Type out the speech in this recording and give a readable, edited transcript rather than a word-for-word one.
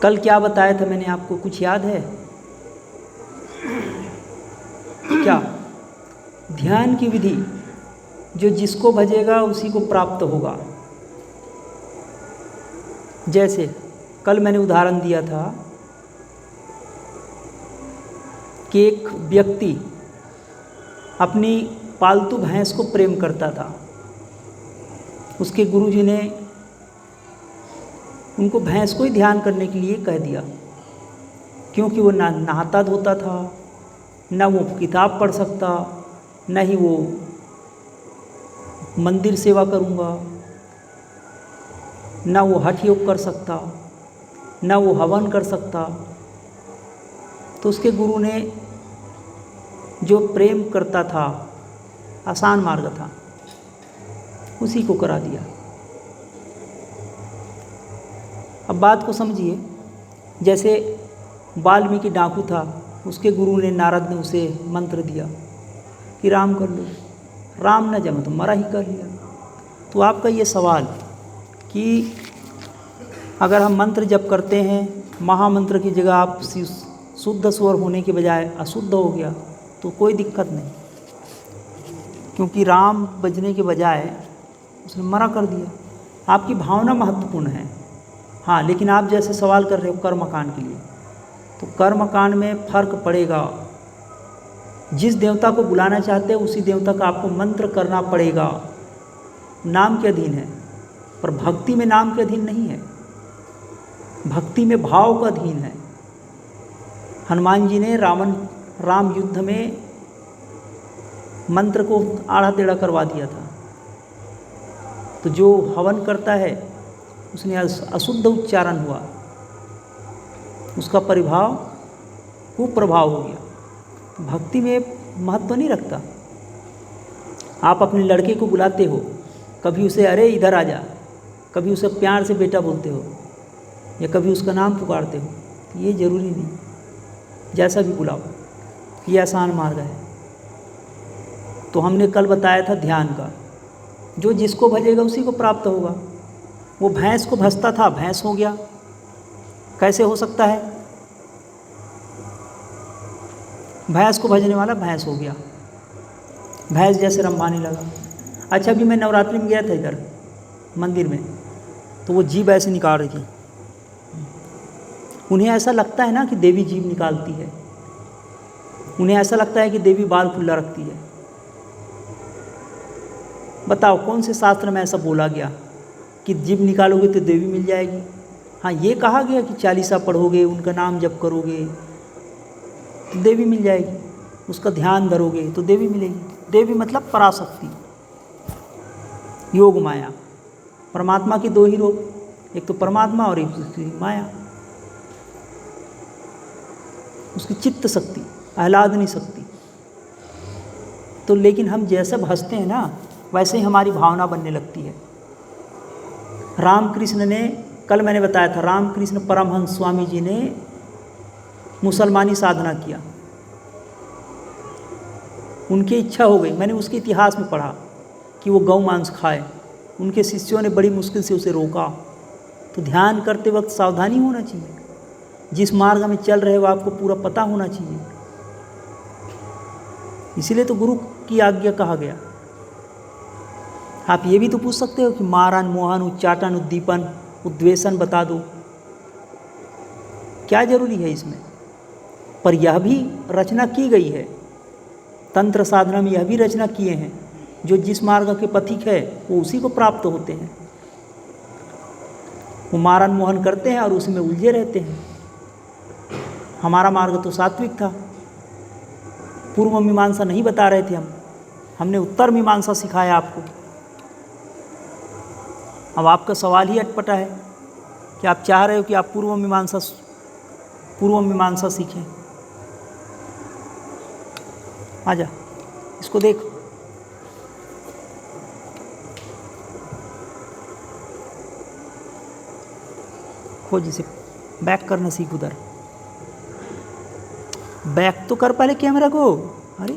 कल क्या बताया था मैंने आपको, कुछ याद है क्या? ध्यान की विधि, जो जिसको भजेगा उसी को प्राप्त होगा। जैसे कल मैंने उदाहरण दिया था कि एक व्यक्ति अपनी पालतू भैंस को प्रेम करता था। उसके गुरुजी ने उनको भैंस को ही ध्यान करने के लिए कह दिया, क्योंकि वो ना नहाता धोता था, ना वो किताब पढ़ सकता, ना ही वो मंदिर सेवा करूँगा, ना वो हठ योग कर सकता, ना वो हवन कर सकता। तो उसके गुरु ने जो प्रेम करता था, आसान मार्ग था, उसी को करा दिया। अब बात को समझिए। जैसे वाल्मीकि डाकू था, उसके गुरु ने, नारद ने उसे मंत्र दिया कि राम कर लो, राम न जमा तो मरा ही कर लिया। तो आपका ये सवाल कि अगर हम मंत्र जप करते हैं, महामंत्र की जगह आप शुद्ध स्वर होने के बजाय अशुद्ध हो गया तो कोई दिक्कत नहीं, क्योंकि राम बजने के बजाय उसने मरा कर दिया। आपकी भावना महत्वपूर्ण है। हाँ, लेकिन आप जैसे सवाल कर रहे हो कर्मकांड के लिए, तो कर्मकांड में फ़र्क पड़ेगा। जिस देवता को बुलाना चाहते हैं उसी देवता का आपको मंत्र करना पड़ेगा, नाम के अधीन है। पर भक्ति में नाम के अधीन नहीं है, भक्ति में भाव का अधीन है। हनुमान जी ने राम युद्ध में मंत्र को आड़ा टेढ़ा करवा दिया था। तो जो हवन करता है उसने अशुद्ध उच्चारण हुआ, उसका परिभाव कुप्रभाव हो गया। भक्ति में महत्व नहीं रखता। आप अपने लड़के को बुलाते हो, कभी उसे अरे इधर आ जा, कभी उसे प्यार से बेटा बोलते हो, या कभी उसका नाम पुकारते हो, तो ये ज़रूरी नहीं। जैसा भी बुलाओ, ये आसान मार्ग है। तो हमने कल बताया था ध्यान का, जो जिसको भजेगा उसी को प्राप्त होगा। वो भैंस को भजता था, भैंस हो गया। कैसे हो सकता है? भैंस को भजने वाला भैंस हो गया, भैंस जैसे रंभाने लगा। अच्छा, अभी मैं नवरात्रि में गया था इधर मंदिर में, तो वो जीभ ऐसे निकाल रही थी। उन्हें ऐसा लगता है ना कि देवी जीभ निकालती है, उन्हें ऐसा लगता है कि देवी बाल खुला रखती है। बताओ कौन से शास्त्र में ऐसा बोला गया कि जीभ निकालोगे तो देवी मिल जाएगी? हाँ, ये कहा गया कि चालीसा पढ़ोगे, उनका नाम जप करोगे तो देवी मिल जाएगी, उसका ध्यान धरोगे तो देवी मिलेगी। देवी मतलब पराशक्ति, योग माया। परमात्मा के दो ही रूप, एक तो परमात्मा और एक उसकी माया, उसकी चित्त शक्ति, आह्लादनी शक्ति। तो लेकिन हम जैसे भजते हैं ना, वैसे ही हमारी भावना बनने लगती है। रामकृष्ण ने, कल मैंने बताया था, रामकृष्ण परमहंस स्वामी जी ने मुसलमानी साधना किया। उनकी इच्छा हो गई, मैंने उसके इतिहास में पढ़ा कि वो गौ मांस खाए। उनके शिष्यों ने बड़ी मुश्किल से उसे रोका। तो ध्यान करते वक्त सावधानी होना चाहिए। जिस मार्ग में चल रहे हो आपको पूरा पता होना चाहिए। इसीलिए तो गुरु की आज्ञा कहा गया। आप ये भी तो पूछ सकते हो कि मारन, मोहन, उच्चाटन, उद्दीपन, उद्वेषण बता दो, क्या जरूरी है इसमें? पर यह भी रचना की गई है, तंत्र साधना में यह भी रचना किए हैं, जो जिस मार्ग के पथिक है वो उसी को प्राप्त होते हैं। वो मारन मोहन करते हैं और उसमें उलझे रहते हैं। हमारा मार्ग तो सात्विक था। पूर्व मीमांसा नहीं बता रहे थे हमने उत्तर मीमांसा सिखाया आपको। अब आपका सवाल ही अटपटा है कि आप चाह रहे हो कि आप पूर्व मीमांसा सीखें। आजा, इसको देख। खोज इसे, बैक करना सीख। उधर बैक तो कर पहले कैमरा को। अरे